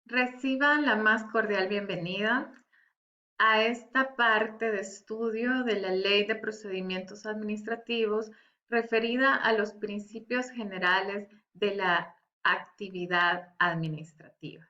Reciban la más cordial bienvenida a esta parte de estudio de la Ley de Procedimientos Administrativos referida a los principios generales de la actividad administrativa.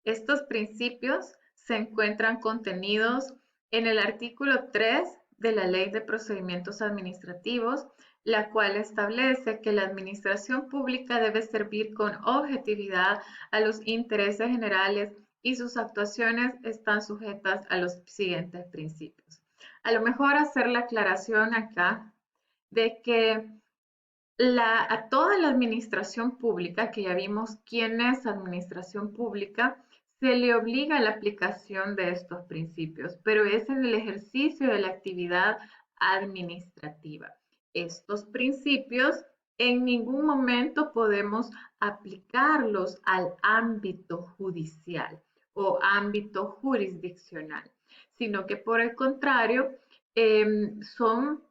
Estos principios se encuentran contenidos en el artículo 3 de la Ley de Procedimientos Administrativos, la cual establece que la administración pública debe servir con objetividad a los intereses generales y sus actuaciones están sujetas a los siguientes principios. A lo mejor hacer la aclaración acá de que a toda la administración pública, que ya vimos quién es administración pública, se le obliga a la aplicación de estos principios, pero es en el ejercicio de la actividad administrativa. Estos principios en ningún momento podemos aplicarlos al ámbito judicial o ámbito jurisdiccional, sino que por el contrario, son,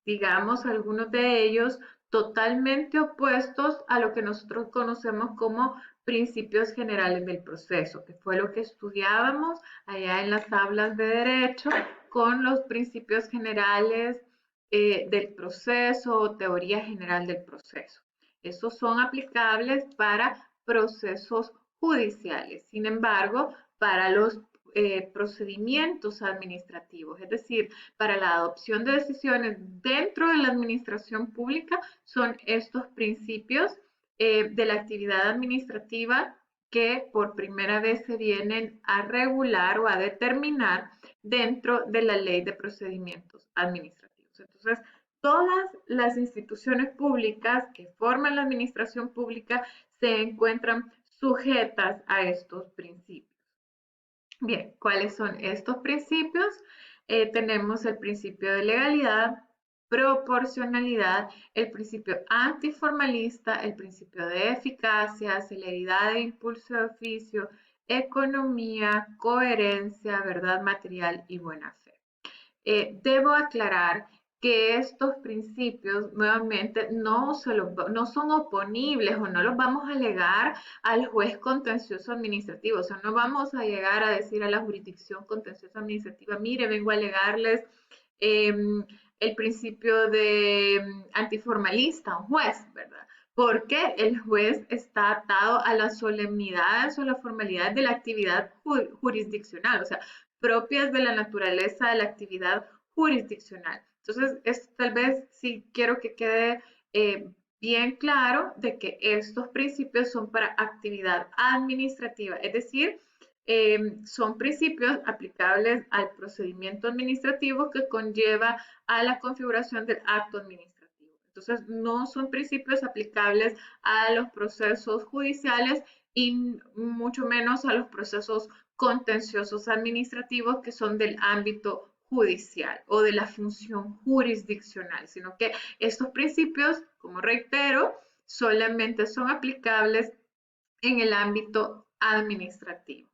digamos, algunos de ellos totalmente opuestos a lo que nosotros conocemos como principios generales del proceso, que fue lo que estudiábamos allá en las aulas de derecho con los principios generales del proceso o teoría general del proceso. Esos son aplicables para procesos judiciales. Sin embargo, para los procedimientos administrativos, es decir, para la adopción de decisiones dentro de la administración pública, son estos principios de la actividad administrativa que por primera vez se vienen a regular o a determinar dentro de la Ley de Procedimientos Administrativos. Entonces, todas las instituciones públicas que forman la administración pública se encuentran sujetas a estos principios. Bien, ¿cuáles son estos principios? Tenemos el principio de legalidad, proporcionalidad, el principio antiformalista, el principio de eficacia, celeridad e impulso de oficio, economía, coherencia, verdad material y buena fe. Debo aclarar que estos principios nuevamente no son oponibles o no los vamos a alegar al juez contencioso administrativo. O sea, no vamos a llegar a decir a la jurisdicción contenciosa administrativa, mire, vengo a alegarles el principio de antiformalista a un juez, ¿verdad? Porque el juez está atado a las solemnidades o las formalidades de la actividad jurisdiccional, o sea, propias de la naturaleza de la actividad jurisdiccional. Entonces, tal vez sí quiero que quede bien claro de que estos principios son para actividad administrativa, es decir, son principios aplicables al procedimiento administrativo que conlleva a la configuración del acto administrativo. Entonces, no son principios aplicables a los procesos judiciales y mucho menos a los procesos contenciosos administrativos que son del ámbito judicial o de la función jurisdiccional, sino que estos principios, como reitero, solamente son aplicables en el ámbito administrativo.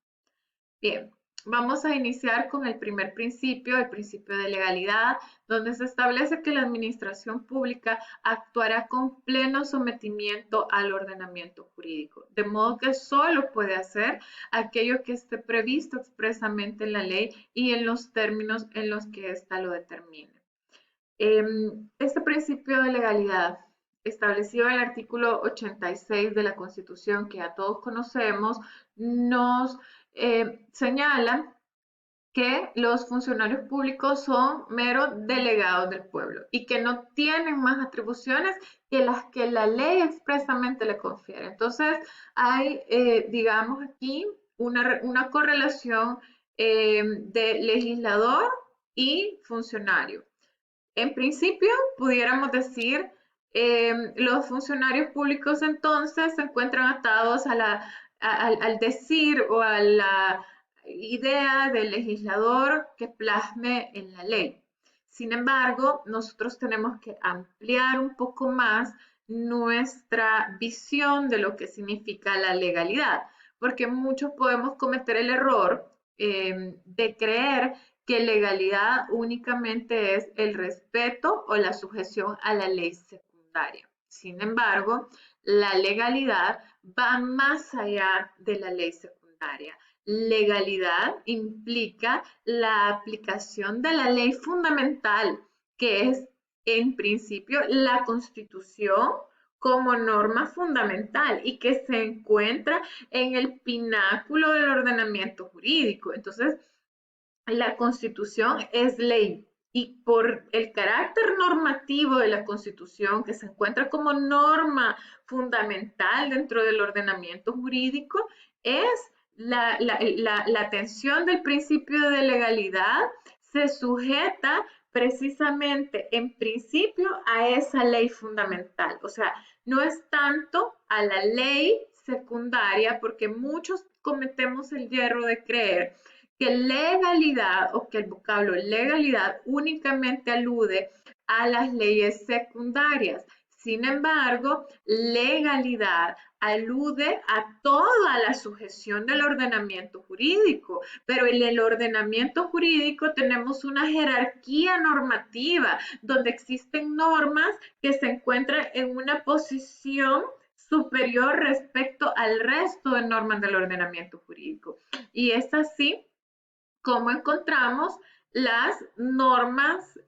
Bien, vamos a iniciar con el primer principio, el principio de legalidad, donde se establece que la administración pública actuará con pleno sometimiento al ordenamiento jurídico, de modo que solo puede hacer aquello que esté previsto expresamente en la ley y en los términos en los que ésta lo determine. Este principio de legalidad, establecido en el artículo 86 de la Constitución, que a todos conocemos, nos señala que los funcionarios públicos son meros delegados del pueblo y que no tienen más atribuciones que las que la ley expresamente le confiere. Entonces, hay, digamos aquí, una correlación de legislador y funcionario. En principio, pudiéramos decir, los funcionarios públicos entonces se encuentran atados al decir o a la idea del legislador que plasme en la ley. Sin embargo, nosotros tenemos que ampliar un poco más nuestra visión de lo que significa la legalidad, porque muchos podemos cometer el error de creer que legalidad únicamente es el respeto o la sujeción a la ley secundaria. Sin embargo, la legalidad va más allá de la ley secundaria. Legalidad implica la aplicación de la ley fundamental, que es en principio la Constitución como norma fundamental y que se encuentra en el pináculo del ordenamiento jurídico. Entonces, la Constitución es ley y por el carácter normativo de la Constitución, que se encuentra como norma fundamental dentro del ordenamiento jurídico, es la atención del principio de legalidad se sujeta precisamente en principio a esa ley fundamental. O sea, no es tanto a la ley secundaria, porque muchos cometemos el hierro de creer que legalidad o que el vocablo legalidad únicamente alude a las leyes secundarias. Sin embargo, legalidad alude a toda la sujeción del ordenamiento jurídico, pero en el ordenamiento jurídico tenemos una jerarquía normativa donde existen normas que se encuentran en una posición superior respecto al resto de normas del ordenamiento jurídico. Y es así cómo encontramos las normas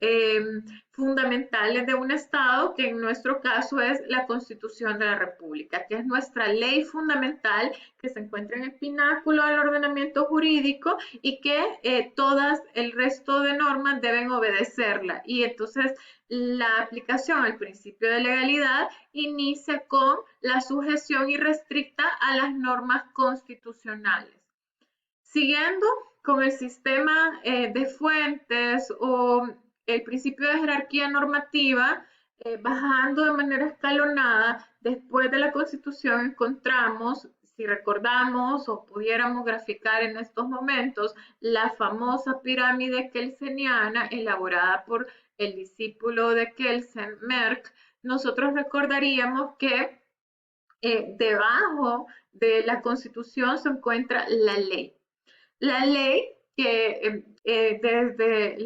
fundamentales de un Estado, que en nuestro caso es la Constitución de la República, que es nuestra ley fundamental que se encuentra en el pináculo del ordenamiento jurídico y que todas el resto de normas deben obedecerla. Y entonces la aplicación al principio de legalidad inicia con la sujeción irrestricta a las normas constitucionales. Siguiendo con el sistema de fuentes o el principio de jerarquía normativa, bajando de manera escalonada, después de la Constitución encontramos, si recordamos o pudiéramos graficar en estos momentos, la famosa pirámide kelseniana elaborada por el discípulo de Kelsen, Merck. Nosotros recordaríamos que debajo de la Constitución se encuentra la ley. La ley que desde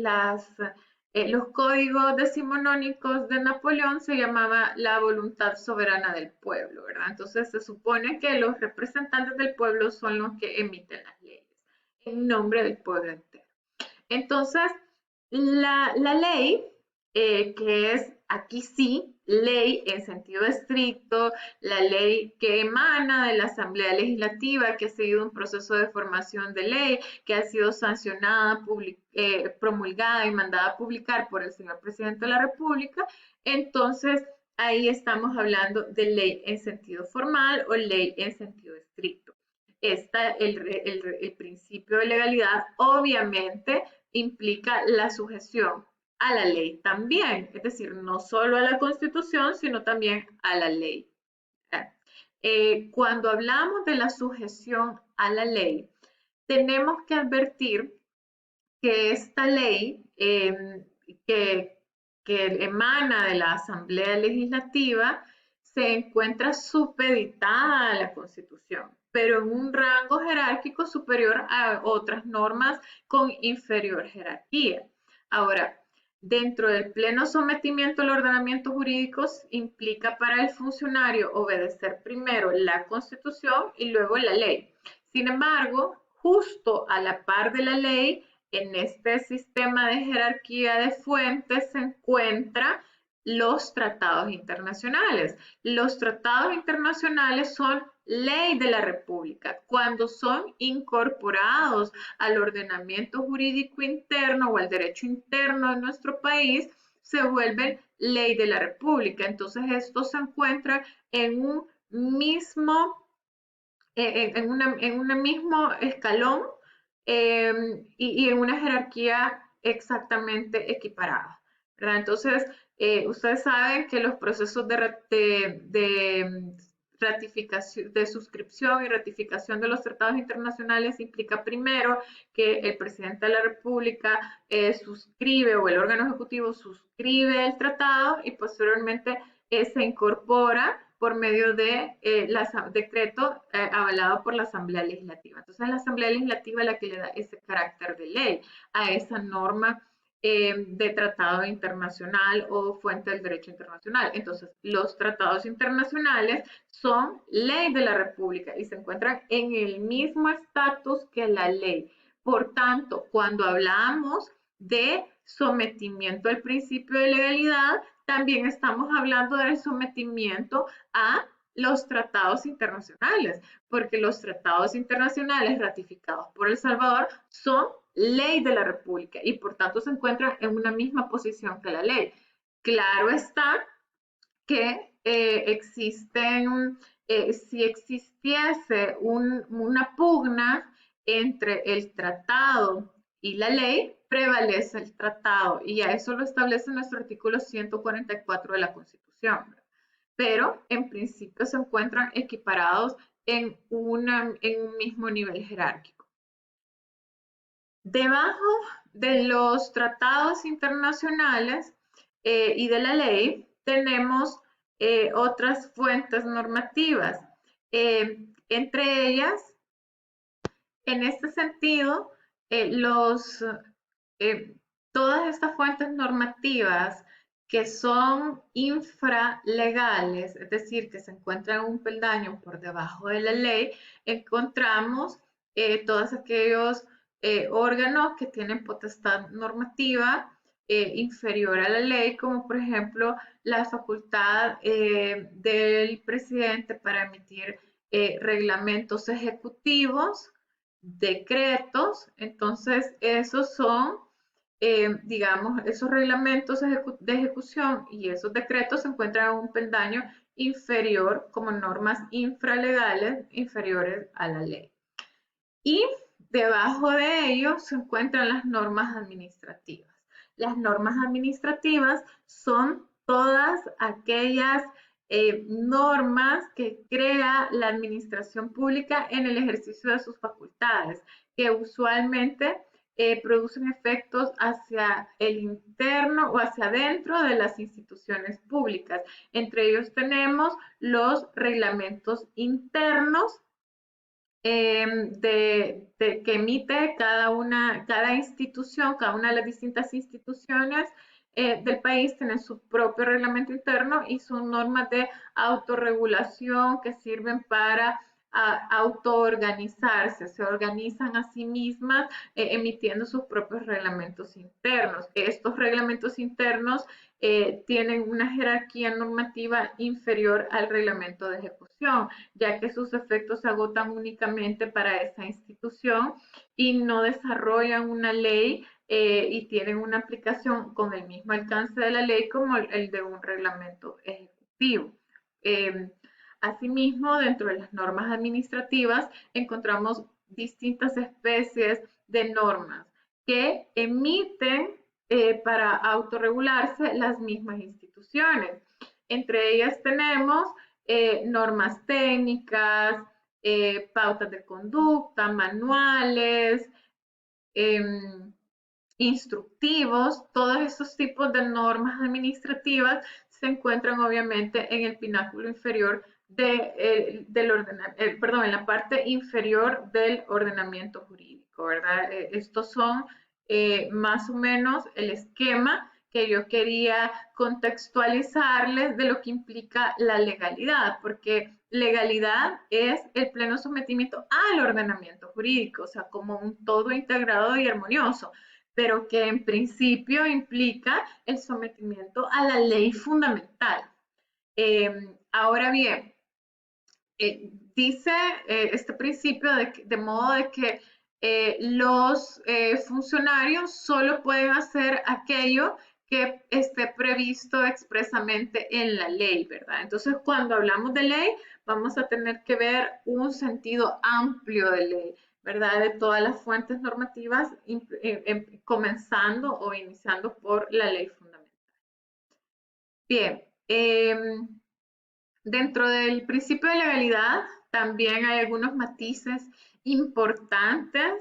los códigos decimonónicos de Napoleón se llamaba la voluntad soberana del pueblo, ¿verdad? Entonces se supone que los representantes del pueblo son los que emiten las leyes en nombre del pueblo entero. Entonces, la ley, que es aquí sí, ley en sentido estricto, la ley que emana de la Asamblea Legislativa, que ha seguido un proceso de formación de ley, que ha sido sancionada, promulgada y mandada a publicar por el señor presidente de la República, entonces ahí estamos hablando de ley en sentido formal o ley en sentido estricto. El principio de legalidad obviamente implica la sujeción a la ley también, es decir, no solo a la Constitución, sino también a la ley. Cuando hablamos de la sujeción a la ley, tenemos que advertir que esta ley que, que emana de la Asamblea Legislativa se encuentra supeditada a la Constitución, pero en un rango jerárquico superior a otras normas con inferior jerarquía. Ahora, dentro del pleno sometimiento al ordenamiento jurídico implica para el funcionario obedecer primero la Constitución y luego la ley. Sin embargo, justo a la par de la ley, en este sistema de jerarquía de fuentes se encuentran los tratados internacionales. Los tratados internacionales son ley de la República cuando son incorporados al ordenamiento jurídico interno o al derecho interno de nuestro país, se vuelven ley de la República. Entonces, esto se encuentra en un mismo, en un mismo escalón y en una jerarquía exactamente equiparada, ¿verdad? Entonces, ustedes saben que los procesos de ratificación, de suscripción y ratificación de los tratados internacionales implica primero que el presidente de la República suscribe o el órgano ejecutivo suscribe el tratado y posteriormente se incorpora por medio de decreto avalado por la Asamblea Legislativa. Entonces, es la Asamblea Legislativa la que le da ese carácter de ley a esa norma de tratado internacional o fuente del derecho internacional. Entonces, los tratados internacionales son ley de la República y se encuentran en el mismo estatus que la ley. Por tanto, cuando hablamos de sometimiento al principio de legalidad, también estamos hablando del sometimiento a los tratados internacionales, porque los tratados internacionales ratificados por El Salvador son ley de la República y por tanto se encuentran en una misma posición que la ley. Claro está que si existiese una pugna entre el tratado y la ley, prevalece el tratado y a eso lo establece nuestro artículo 144 de la Constitución. Pero en principio se encuentran equiparados en un mismo nivel jerárquico. Debajo de los tratados internacionales y de la ley tenemos otras fuentes normativas. Entre ellas, en este sentido, eh, todas estas fuentes normativas que son infralegales, es decir, que se encuentran un peldaño por debajo de la ley, encontramos todos aquellos órganos que tienen potestad normativa inferior a la ley, como por ejemplo la facultad del presidente para emitir reglamentos ejecutivos, decretos. Entonces esos son, digamos, esos reglamentos de ejecución y esos decretos se encuentran en un peldaño inferior como normas infralegales inferiores a la ley. Y debajo de ellos se encuentran las normas administrativas. Las normas administrativas son todas aquellas normas que crea la administración pública en el ejercicio de sus facultades, que usualmente producen efectos hacia el interno o hacia adentro de las instituciones públicas. Entre ellos tenemos los reglamentos internos que emite cada institución, cada una de las distintas instituciones del país tienen su propio reglamento interno y son normas de autorregulación que sirven para autoorganizarse, se organizan a sí mismas emitiendo sus propios reglamentos internos. Estos reglamentos internos tienen una jerarquía normativa inferior al reglamento de ejecución, ya que sus efectos se agotan únicamente para esa institución y no desarrollan una ley y tienen una aplicación con el mismo alcance de la ley como el de un reglamento ejecutivo. Asimismo, dentro de las normas administrativas encontramos distintas especies de normas que emiten para autorregularse las mismas instituciones. Entre ellas tenemos normas técnicas, pautas de conducta, manuales, eh, instructivos. Todos estos tipos de normas administrativas se encuentran obviamente en el pináculo inferior en la parte inferior del ordenamiento jurídico, ¿verdad? Estos son más o menos el esquema que yo quería contextualizarles de lo que implica la legalidad, porque legalidad es el pleno sometimiento al ordenamiento jurídico, o sea, como un todo integrado y armonioso, pero que en principio implica el sometimiento a la ley fundamental. Ahora bien, dice este principio de modo de que los funcionarios solo pueden hacer aquello que esté previsto expresamente en la ley, ¿verdad? Entonces, cuando hablamos de ley, vamos a tener que ver un sentido amplio de ley, ¿verdad? De todas las fuentes normativas, comenzando o iniciando por la ley fundamental. Bien, dentro del principio de legalidad también hay algunos matices importantes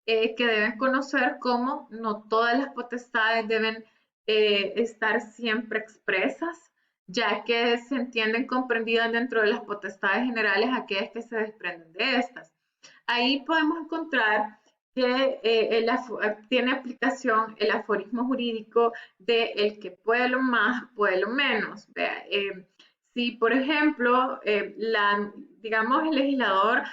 que deben conocer, como no todas las potestades deben estar siempre expresas, ya que se entienden comprendidas dentro de las potestades generales aquellas que se desprenden de estas. Ahí podemos encontrar que tiene aplicación el aforismo jurídico de el que puede lo más, puede lo menos. Si, por ejemplo, digamos, el legislador